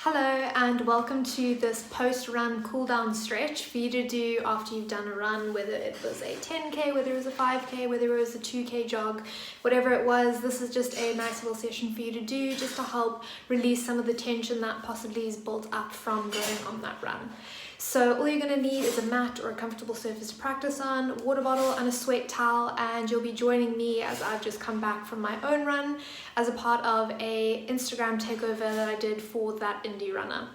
Hello and welcome to this post-run cool-down stretch for you to do after you've done a run, whether it was a 10k, whether it was a 5k, whether it was a 2k jog, whatever it was. This is just a nice little session for you to do just to help release some of the tension that possibly is built up from going on that run. So all you're going to need is a mat or a comfortable surface to practice on, a water bottle and a sweat towel, and you'll be joining me as I've just come back from my own run as a part of a Instagram takeover that I did for that indie runner.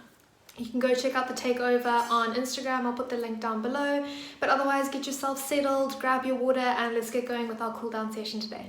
You can go check out the takeover on Instagram, I'll put the link down below, but otherwise get yourself settled, grab your water and let's get going with our cool down session today.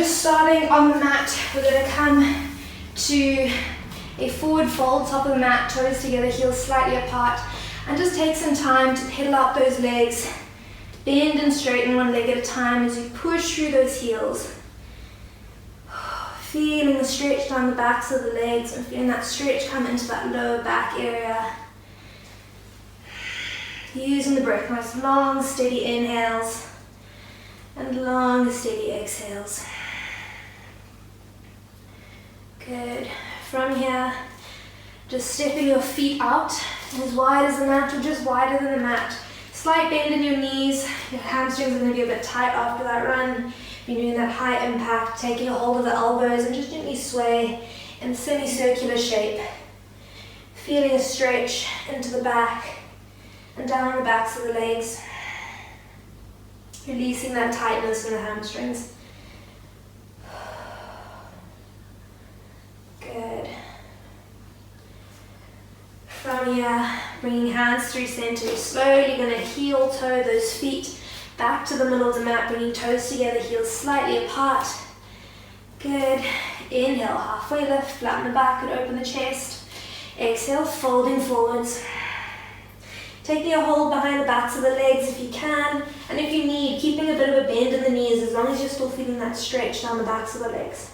Starting on the mat, we're going to come to a forward fold, top of the mat, toes together, heels slightly apart, and just take some time to pedal out those legs, bend and straighten one leg at a time as you push through those heels. Feeling the stretch down the backs of the legs and feeling that stretch come into that lower back area. Using the breath, nice long steady inhales and long steady exhales. Good. From here, just stepping your feet out as wide as the mat or just wider than the mat. Slight bend in your knees. Your hamstrings are going to be a bit tight after that run. You're doing that high impact, taking a hold of the elbows and just gently sway in semicircular shape. Feeling a stretch into the back and down the backs of the legs. Releasing that tightness in the hamstrings. Good. From here, bringing hands through center, you're slowly going to heel toe those feet back to the middle of the mat, bringing toes together, heels slightly apart. Good. Inhale, halfway lift, flatten the back and open the chest. Exhale, folding forwards. Taking a hold behind the backs of the legs if you can, and if you need, keeping a bit of a bend in the knees as long as you're still feeling that stretch down the backs of the legs.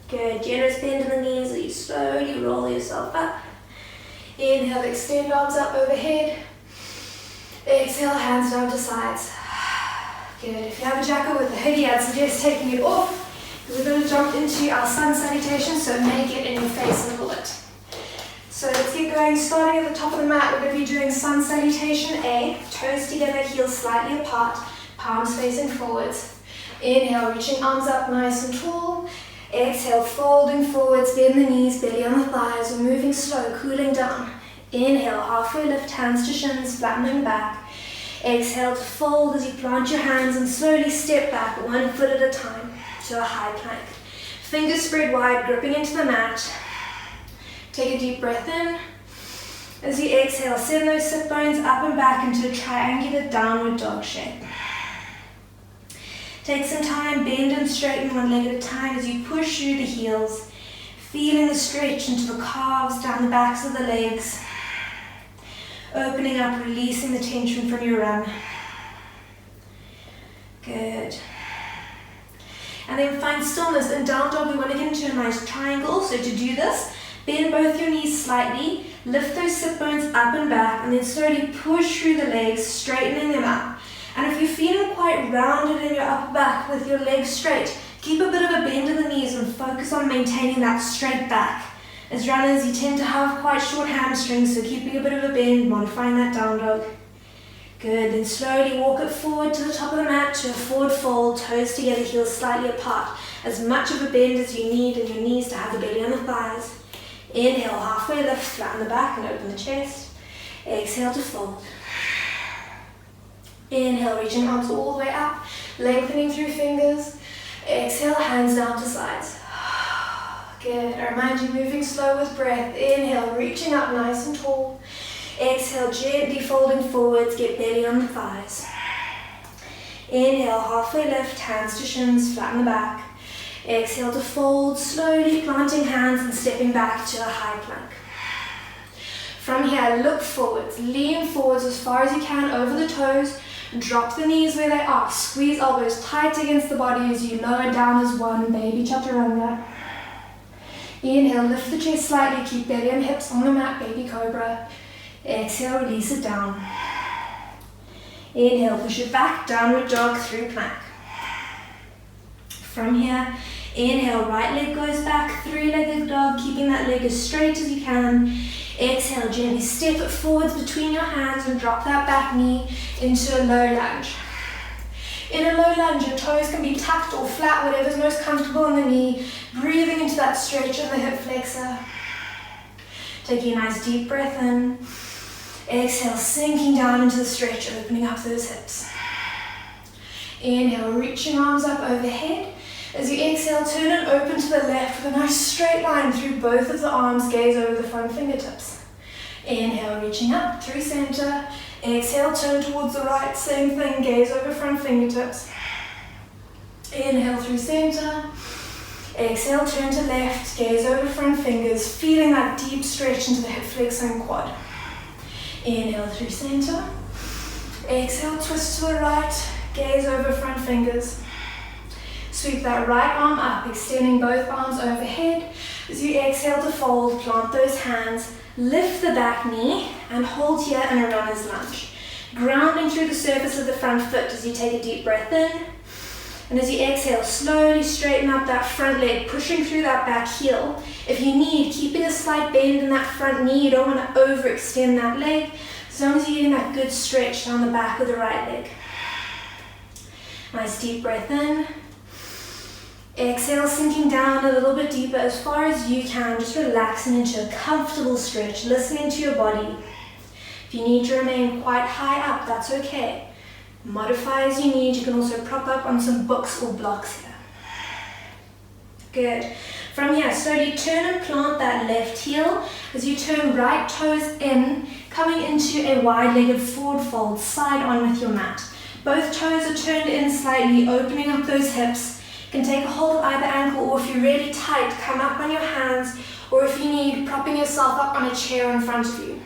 Good, generous bend in the knees as you slowly roll yourself up. Inhale, extend arms up overhead. Exhale, hands down to sides. Good, if you have a jacket with a hoodie, I'd suggest taking it off. We're going to jump into our sun salutation, so make it in your face a little bit. So let's get going, starting at the top of the mat, we're going to be doing sun salutation A, toes together, heels slightly apart, palms facing forwards. Inhale, reaching arms up nice and tall. Exhale, folding forwards, bend the knees, belly on the thighs. We're moving slow, cooling down. Inhale, halfway lift, hands to shins, flattening the back. Exhale to fold as you plant your hands and slowly step back, 1 foot at a time, to a high plank. Fingers spread wide, gripping into the mat. Take a deep breath in. As you exhale, send those sit bones up and back into a triangular downward dog shape. Take some time, bend and straighten one leg at a time as you push through the heels, feeling the stretch into the calves, down the backs of the legs, opening up, releasing the tension from your run. Good. And then find stillness. In down dog, we want to get into a nice triangle. So to do this, bend both your knees slightly, lift those sit bones up and back, and then slowly push through the legs, straightening them up. And if you're feeling quite rounded in your upper back with your legs straight, keep a bit of a bend in the knees and focus on maintaining that straight back. As runners, you tend to have quite short hamstrings, so keeping a bit of a bend, modifying that down dog. Good, then slowly walk it forward to the top of the mat to a forward fold, toes together, heels slightly apart. As much of a bend as you need in your knees to have the belly on the thighs. Inhale, halfway lift, flatten the back and open the chest. Exhale to fold. Inhale, reaching arms all the way up, lengthening through fingers. Exhale, hands down to sides. Good. I remind you, moving slow with breath. Inhale, reaching up nice and tall. Exhale, gently folding forwards, get belly on the thighs. Inhale, halfway lift, hands to shins, flatten the back. Exhale to fold, slowly planting hands and stepping back to a high plank. From here, look forwards, lean forwards as far as you can over the toes, drop the knees where they are, squeeze elbows tight against the body as you lower down as one, baby chaturanga. Inhale, lift the chest slightly, keep belly and hips on the mat, baby cobra. Exhale, release it down. Inhale, push it back, downward dog through plank. From here, inhale, right leg goes back, three-legged dog, keeping that leg as straight as you can. Exhale, gently step it forwards between your hands and drop that back knee into a low lunge. In a low lunge, your toes can be tucked or flat, whatever's most comfortable in the knee. Breathing into that stretch of the hip flexor. Taking a nice deep breath in. Exhale, sinking down into the stretch, opening up those hips. Inhale, reaching arms up overhead. As you exhale, turn and open to the left with a nice straight line through both of the arms, gaze over the front fingertips. Inhale, reaching up through center. Exhale, turn towards the right, same thing, gaze over front fingertips. Inhale through center. Exhale, turn to left, gaze over front fingers, feeling that deep stretch into the hip flexor and quad. Inhale through center. Exhale, twist to the right, gaze over front fingers. Sweep that right arm up, extending both arms overhead. As you exhale to fold, plant those hands, lift the back knee, and hold here in a runner's lunge. Grounding through the surface of the front foot as you take a deep breath in. And as you exhale, slowly straighten up that front leg, pushing through that back heel. If you need, keeping a slight bend in that front knee. You don't want to overextend that leg, as long as you're getting that good stretch down the back of the right leg. Nice deep breath in. Exhale, sinking down a little bit deeper as far as you can, just relaxing into a comfortable stretch, listening to your body. If you need to remain quite high up, that's okay. Modify as you need. You can also prop up on some books or blocks here. Good. From here, slowly turn and plant that left heel as you turn right toes in, coming into a wide-legged forward fold, side on with your mat. Both toes are turned in slightly, opening up those hips. You can take a hold of either ankle, or if you're really tight, come up on your hands, or if you need, propping yourself up on a chair in front of you.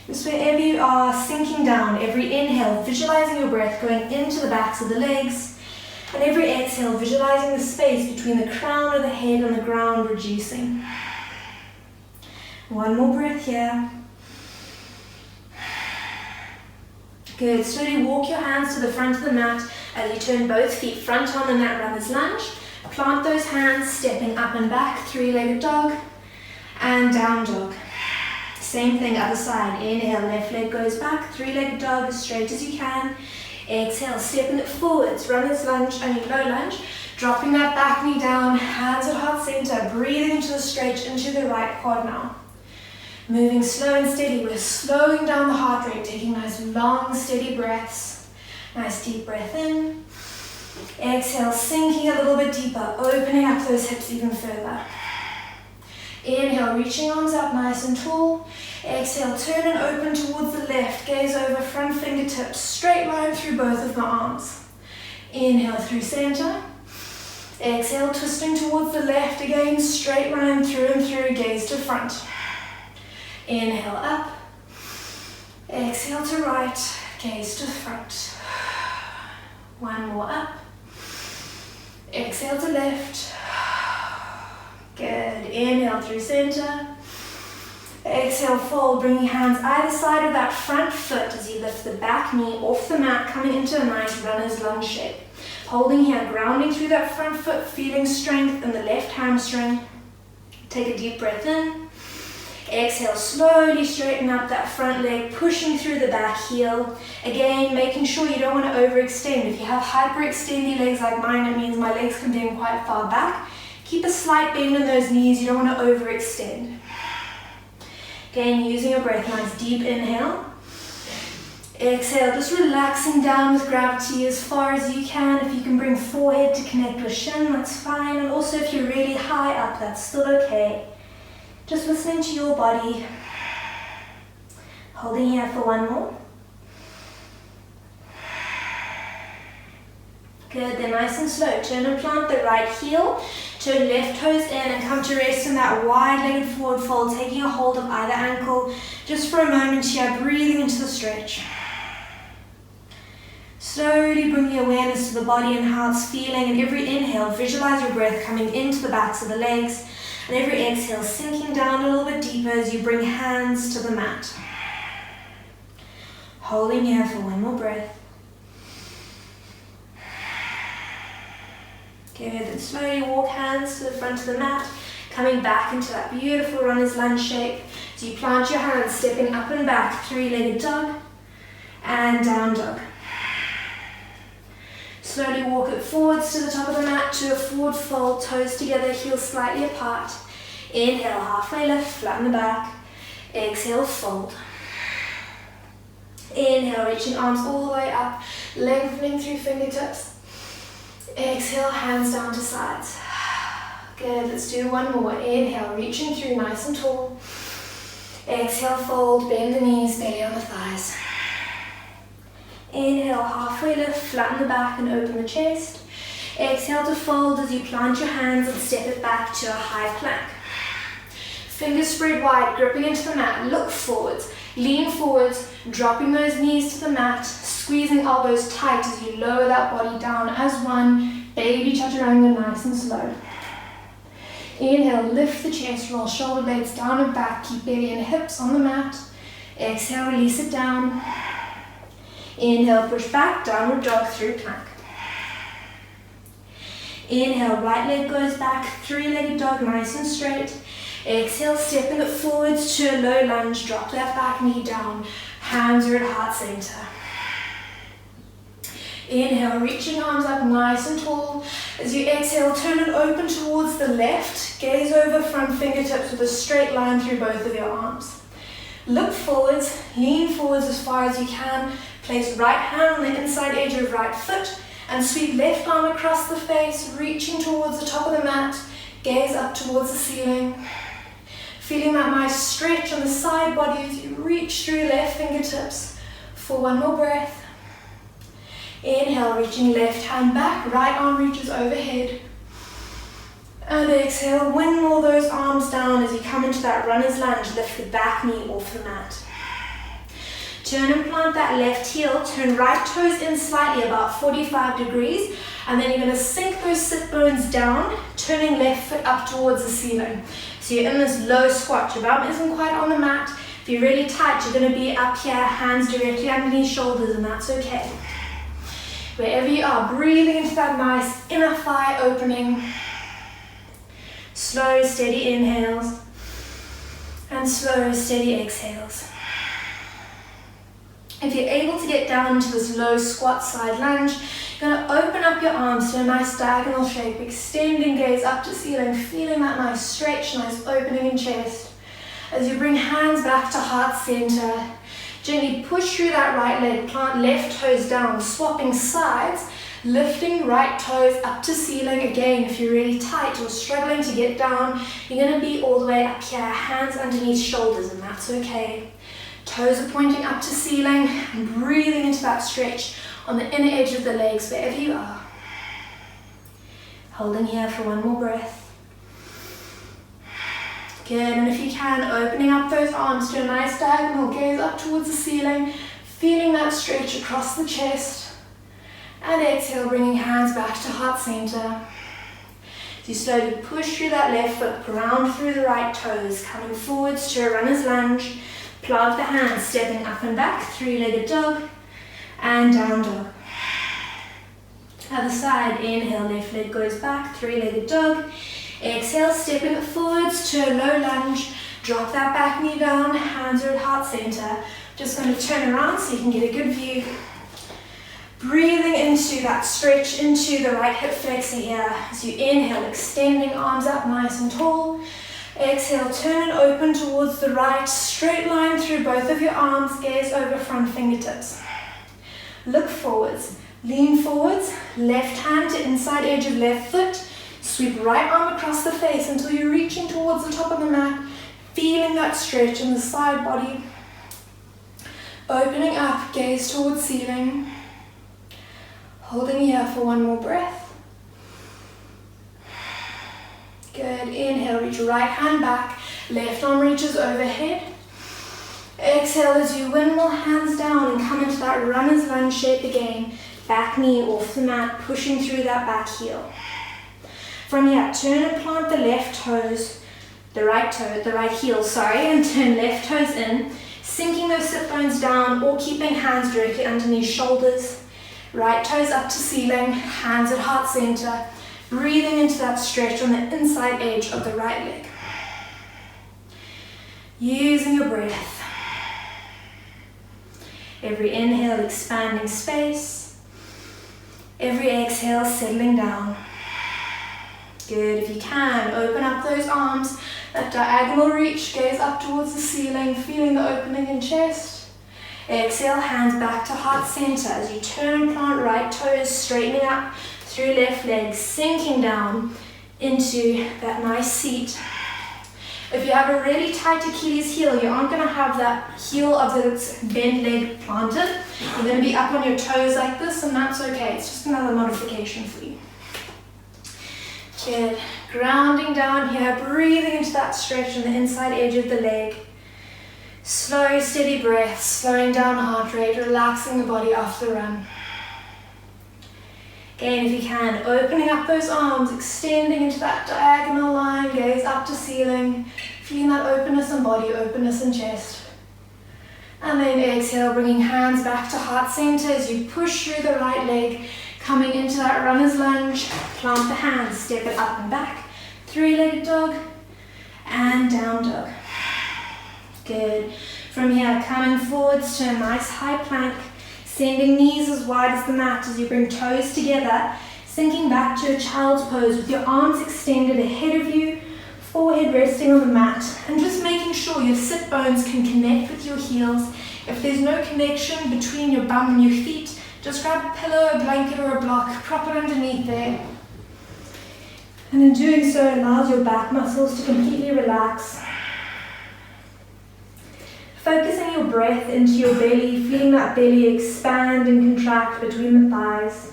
Just wherever you are, sinking down, every inhale, visualizing your breath going into the backs of the legs, and every exhale, visualizing the space between the crown of the head and the ground, reducing. One more breath here. Good. Slowly walk your hands to the front of the mat as you turn both feet front on the mat, runner's lunge. Plant those hands, stepping up and back, three-legged dog, and down dog. Same thing, other side. Inhale, left leg goes back, three-legged dog as straight as you can. Exhale, stepping it forwards, runner's lunge, low lunge. Dropping that back knee down, hands at heart center, breathing into the stretch into the right quad now. Moving slow and steady, we're slowing down the heart rate, taking nice long, steady breaths. Nice deep breath in. Exhale, sinking a little bit deeper, opening up those hips even further. Inhale, reaching arms up nice and tall. Exhale, turn and open towards the left, gaze over front fingertips, straight line through both of the arms. Inhale through center. Exhale, twisting towards the left, again, straight line through and through, gaze to front. Inhale up. Exhale to right, gaze to front. One more up. Exhale to left. Good. Inhale through center. Exhale, fold, bringing hands either side of that front foot as you lift the back knee off the mat, coming into a nice runner's lunge shape. Holding here, grounding through that front foot, feeling strength in the left hamstring. Take a deep breath in. Exhale, slowly straighten up that front leg, pushing through the back heel. Again, making sure you don't want to overextend. If you have hyperextendy legs like mine, it means my legs can bend quite far back. Keep a slight bend in those knees, you don't want to overextend. Again, using your breath, nice deep inhale. Exhale, just relaxing down with gravity as far as you can. If you can bring forehead to connect with shin, that's fine. And also if you're really high up, that's still okay. Just listening to your body. Holding here for one more. Good, then nice and slow. Turn and plant the right heel. Turn left toes in and come to rest in that wide-legged forward fold, taking a hold of either ankle. Just for a moment here, breathing into the stretch. Slowly bring the awareness to the body and how it's feeling. And every inhale, visualize your breath coming into the backs of the legs. And every exhale, sinking down a little bit deeper as you bring hands to the mat. Holding here for one more breath. Good, then slowly walk hands to the front of the mat, coming back into that beautiful runner's lunge shape. So you plant your hands, stepping up and back, three-legged dog, and down dog. Slowly walk it forwards to the top of the mat to a forward fold, toes together, heels slightly apart. Inhale, halfway lift, flatten the back. Exhale, fold. Inhale, reaching arms all the way up, lengthening through fingertips. Exhale, hands down to sides. Good, let's do one more. Inhale, reaching through nice and tall. Exhale, fold, bend the knees, belly on the thighs. Inhale, halfway lift, flatten the back and open the chest. Exhale to fold as you plant your hands and step it back to a high plank. Fingers spread wide, gripping into the mat. Look forwards, lean forwards, dropping those knees to the mat, squeezing elbows tight as you lower that body down as one. Baby chaturanga, nice and slow. Inhale, lift the chest, roll shoulder blades down and back, keep belly and hips on the mat. Exhale, release it down. Inhale, push back, downward dog through plank. Inhale, right leg goes back, three-legged dog, nice and straight. Exhale, stepping it forwards to a low lunge, drop that back knee down, hands are at heart center. Inhale, reaching arms up nice and tall. As you exhale, turn and open towards the left, gaze over front fingertips with a straight line through both of your arms. Look forwards, lean forwards as far as you can, place right hand on the inside edge of right foot, and sweep left arm across the face, reaching towards the top of the mat, gaze up towards the ceiling. Feeling that nice stretch on the side body as you reach through left fingertips for one more breath. Inhale, reaching left hand back, right arm reaches overhead. And exhale, windmill those arms down as you come into that runner's lunge, lift the back knee off the mat. Turn and plant that left heel, turn right toes in slightly, about 45 degrees, and then you're going to sink those sit bones down, turning left foot up towards the ceiling. So you're in this low squat, your bum isn't quite on the mat. If you're really tight, you're going to be up here, hands directly underneath shoulders, and that's okay. Wherever you are, breathing into that nice inner thigh opening. Slow, steady inhales, and slow, steady exhales. If you're able to get down into this low squat side lunge, you're going to open up your arms to a nice diagonal shape, extending gaze up to ceiling, feeling that nice stretch, nice opening in chest. As you bring hands back to heart center, gently push through that right leg, plant left toes down, swapping sides, lifting right toes up to ceiling. Again, if you're really tight or struggling to get down, you're going to be all the way up here, hands underneath shoulders, and that's okay. Toes are pointing up to ceiling and breathing into that stretch on the inner edge of the legs wherever you are. Holding here for one more breath. Good, and if you can, opening up those arms to a nice diagonal, gaze up towards the ceiling, feeling that stretch across the chest. And exhale, bringing hands back to heart center. As you slowly push through that left foot, ground through the right toes, coming forwards to a runner's lunge. Plant the hands, stepping up and back, three-legged dog, and down dog. Other side, inhale, left leg goes back, three-legged dog. Exhale, stepping it forwards to a low lunge. Drop that back knee down, hands are at heart center. Just going to turn around so you can get a good view. Breathing into that stretch into the right hip flexor here. As you inhale, extending arms up nice and tall. Exhale, turn and open towards the right, straight line through both of your arms, gaze over front fingertips. Look forwards, lean forwards, left hand to inside edge of left foot, sweep right arm across the face until you're reaching towards the top of the mat, feeling that stretch in the side body. Opening up, gaze towards ceiling. Holding here for one more breath. Good. Inhale, reach right hand back. Left arm reaches overhead. Exhale as you windmill hands down and come into that runner's lunge shape again. Back knee off the mat, pushing through that back heel. From here, turn and plant the left toes, the right heel, and turn left toes in, sinking those sit bones down or keeping hands directly underneath shoulders. Right toes up to ceiling, hands at heart center, breathing into that stretch on the inside edge of the right leg. Using your breath. Every inhale, expanding space. Every exhale, settling down. Good. If you can, open up those arms. That diagonal reach, gaze up towards the ceiling, feeling the opening in chest. Exhale, hands back to heart center as you turn and plant right toes, straightening up through left leg, sinking down into that nice seat. If you have a really tight Achilles heel, you aren't going to have that heel of the bent leg planted. You're going to be up on your toes like this, and that's okay. It's just another modification for you. Good. Grounding down here, breathing into that stretch on the inside edge of the leg. Slow, steady breath, slowing down heart rate, relaxing the body after the run. Again, if you can, opening up those arms, extending into that diagonal line, gaze up to ceiling, feeling that openness in body, openness in chest. And then exhale, bringing hands back to heart center as you push through the right leg, coming into that runner's lunge, plant the hands, step it up and back, three-legged dog, and down dog. Good. From here, coming forwards to a nice high plank, sending knees as wide as the mat as you bring toes together, sinking back to a child's pose with your arms extended ahead of you, forehead resting on the mat, and just making sure your sit bones can connect with your heels. If there's no connection between your bum and your feet, just grab a pillow, a blanket, or a block, prop it underneath there. And in doing so, allows your back muscles to completely relax. Focusing your breath into your belly, feeling that belly expand and contract between the thighs.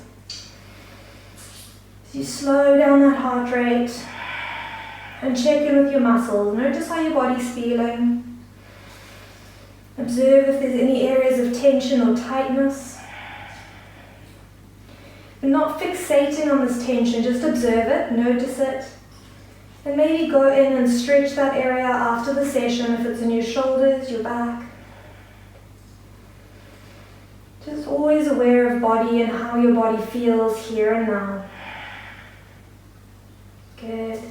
As you slow down that heart rate and check in with your muscles. Notice how your body's feeling. Observe if there's any areas of tension or tightness. And not fixating on this tension, just observe it, notice it. And maybe go in and stretch that area after the session if it's in your shoulders, your back. Just always aware of body and how your body feels here and now. Good.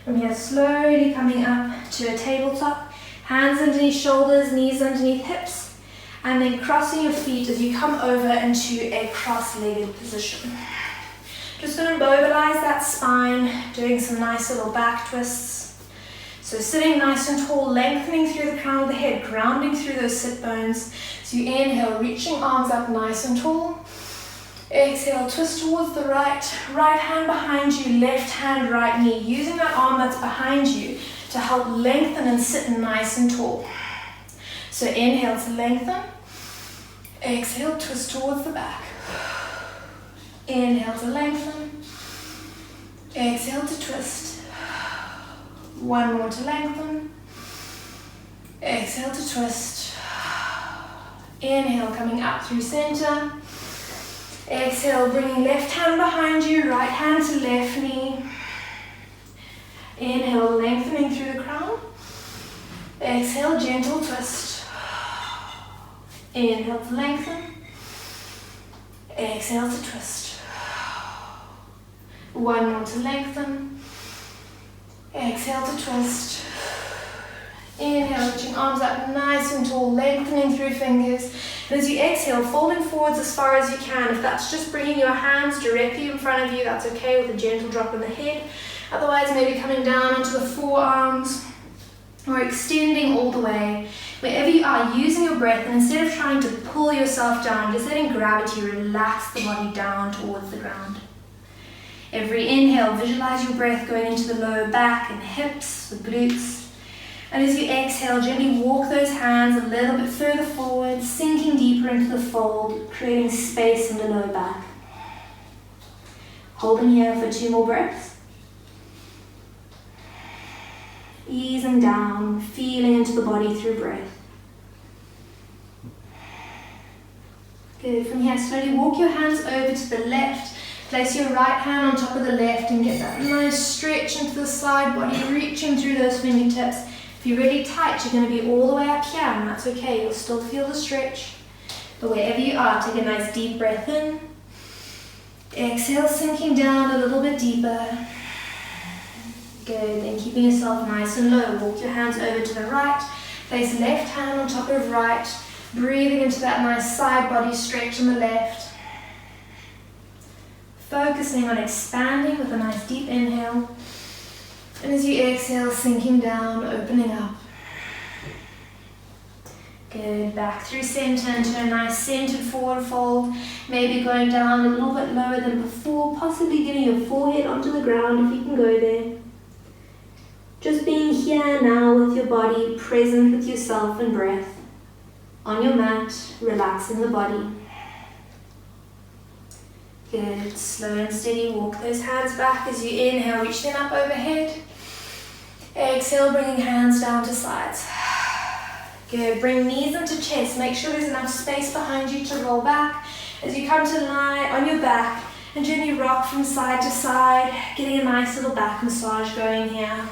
From here, slowly coming up to a tabletop. Hands underneath shoulders, knees underneath hips. And then crossing your feet as you come over into a cross-legged position. Just going to mobilize that spine, doing some nice little back twists. So sitting nice and tall, lengthening through the crown of the head, grounding through those sit bones. So you inhale, reaching arms up nice and tall. Exhale, twist towards the right hand behind you, left hand, right knee. Using that arm that's behind you to help lengthen and sit nice and tall. So inhale to lengthen. Exhale, twist towards the back. Inhale to lengthen. Exhale to twist. One more to lengthen. Exhale to twist. Inhale, coming up through center. Exhale, bringing left hand behind you, right hand to left knee. Inhale, lengthening through the crown. Exhale, gentle twist. Inhale to lengthen. Exhale to twist. One more to lengthen. Exhale to twist. Inhale, reaching arms up nice and tall, lengthening through fingers. And as you exhale, folding forwards as far as you can. If that's just bringing your hands directly in front of you, that's okay, with a gentle drop in the head. Otherwise, maybe coming down onto the forearms or extending all the way. Wherever you are, using your breath, and instead of trying to pull yourself down, just letting gravity relax the body down towards the ground. Every inhale, visualize your breath going into the lower back and hips, the glutes. And as you exhale, gently walk those hands a little bit further forward, sinking deeper into the fold, creating space in the lower back. Holding here for 2 more breaths. Easing down, feeling into the body through breath. Good. From here, slowly walk your hands over to the left. Place your right hand on top of the left and get that nice stretch into the side body, reaching through those fingertips. If you're really tight, you're going to be all the way up here, and that's okay. You'll still feel the stretch. But wherever you are, take a nice deep breath in. Exhale, sinking down a little bit deeper. Good. Then keeping yourself nice and low. Walk your hands over to the right. Place left hand on top of right. Breathing into that nice side body stretch on the left. Focusing on expanding with a nice deep inhale. And as you exhale, sinking down, opening up. Good. Back through center into a nice centered forward fold. Maybe going down a little bit lower than before, possibly getting your forehead onto the ground if you can go there. Just being here now with your body, present with yourself and breath. On your mat, relaxing the body. Good. Slow and steady. Walk those hands back as you inhale. Reach them up overhead. Exhale, bringing hands down to sides. Good. Bring knees into chest. Make sure there's enough space behind you to roll back. As you come to lie on your back and gently rock from side to side, getting a nice little back massage going here.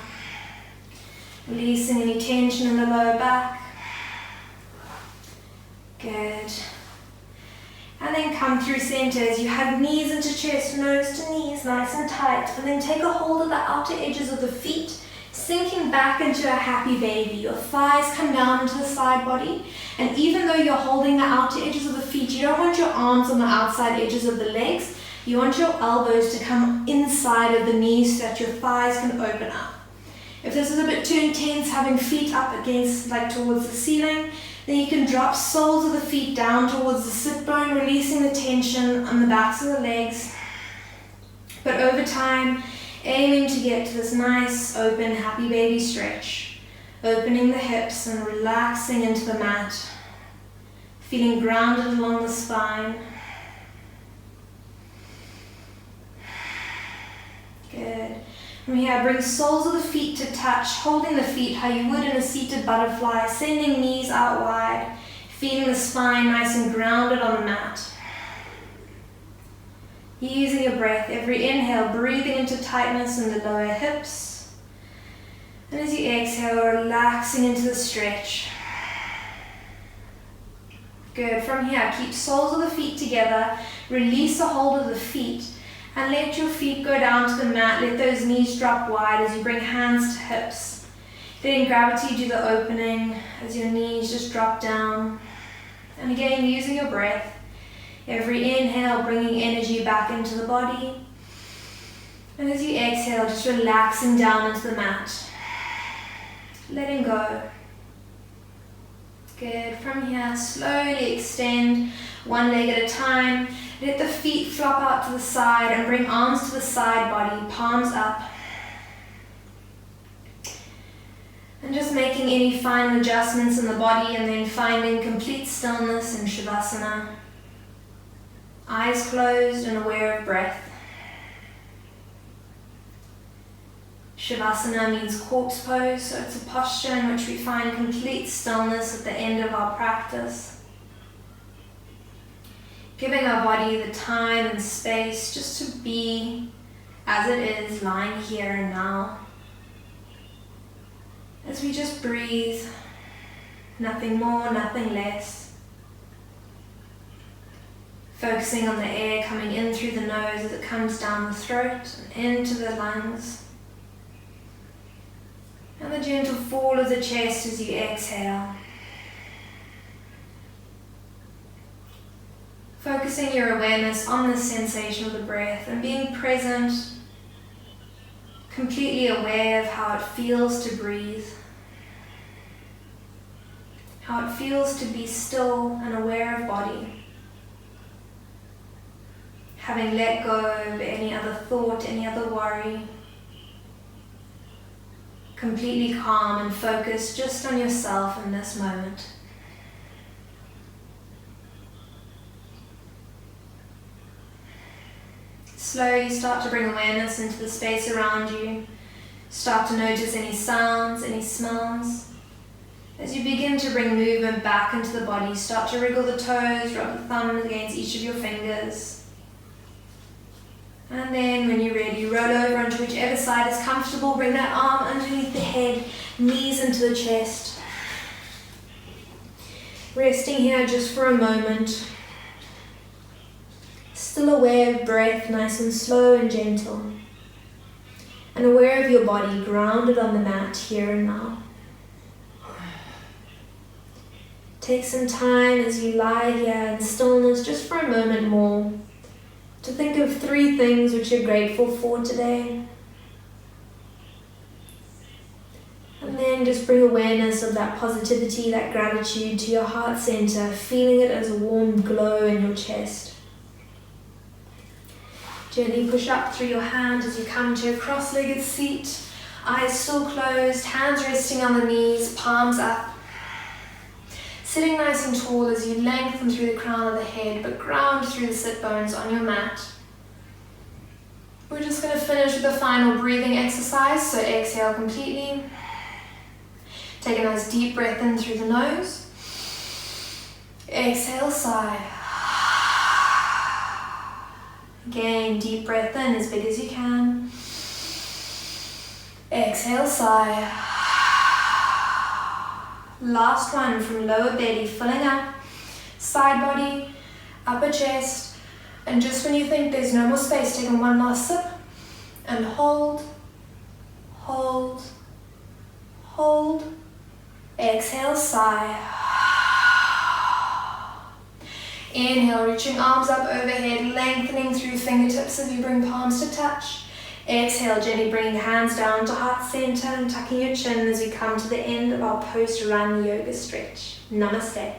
Releasing any tension in the lower back. Good. And then come through center as you hug knees into chest, nose to knees, nice and tight. And then take a hold of the outer edges of the feet, sinking back into a happy baby. Your thighs come down into the side body. And even though you're holding the outer edges of the feet, you don't want your arms on the outside edges of the legs. You want your elbows to come inside of the knees so that your thighs can open up. If this is a bit too intense, having feet up against, like towards the ceiling, then you can drop soles of the feet down towards the sit bone, releasing the tension on the backs of the legs. But over time, aiming to get to this nice, open, happy baby stretch. Opening the hips and relaxing into the mat. Feeling grounded along the spine. Good. From here, bring soles of the feet to touch, holding the feet how you would in a seated butterfly, sending knees out wide, feeling the spine nice and grounded on the mat. Using your breath, every inhale, breathing into tightness in the lower hips. And as you exhale, relaxing into the stretch. Good. From here, keep soles of the feet together, release the hold of the feet. And let your feet go down to the mat. Let those knees drop wide as you bring hands to hips. Letting gravity do the opening as your knees just drop down. And again, using your breath. Every inhale, bringing energy back into the body. And as you exhale, just relaxing down into the mat. Letting go. Good. From here, slowly extend one leg at a time. Let the feet flop out to the side and bring arms to the side body, palms up. And just making any final adjustments in the body and then finding complete stillness in Shavasana. Eyes closed and aware of breath. Shavasana means corpse pose, so it's a posture in which we find complete stillness at the end of our practice. Giving our body the time and space just to be as it is, lying here and now. As we just breathe, nothing more, nothing less. Focusing on the air coming in through the nose as it comes down the throat and into the lungs. And the gentle fall of the chest as you exhale. Focusing your awareness on the sensation of the breath and being present, completely aware of how it feels to breathe, how it feels to be still and aware of body. Having let go of any other thought, any other worry. Completely calm and focused just on yourself in this moment. Slowly start to bring awareness into the space around you. Start to notice any sounds, any smells. As you begin to bring movement back into the body, start to wriggle the toes, rub the thumbs against each of your fingers. And then when you're ready, roll over onto whichever side is comfortable. Bring that arm underneath the head, knees into the chest. Resting here just for a moment. Still aware of breath, nice and slow and gentle. And aware of your body, grounded on the mat here and now. Take some time as you lie here in stillness just for a moment more to think of 3 things which you're grateful for today. And then just bring awareness of that positivity, that gratitude to your heart center, feeling it as a warm glow in your chest. Gently push up through your hand as you come to a cross-legged seat. Eyes still closed, hands resting on the knees, palms up. Sitting nice and tall as you lengthen through the crown of the head, but ground through the sit bones on your mat. We're just going to finish with a final breathing exercise, so exhale completely. Take a nice deep breath in through the nose. Exhale, sigh. Again, deep breath in as big as you can. Exhale, sigh. Last one from lower belly, filling up, side body, upper chest, and just when you think there's no more space, take one last sip and hold, hold, hold. Exhale, sigh. Inhale, reaching arms up overhead, lengthening through fingertips as you bring palms to touch. Exhale, gently bringing hands down to heart center and tucking your chin as we come to the end of our post-run yoga stretch. Namaste.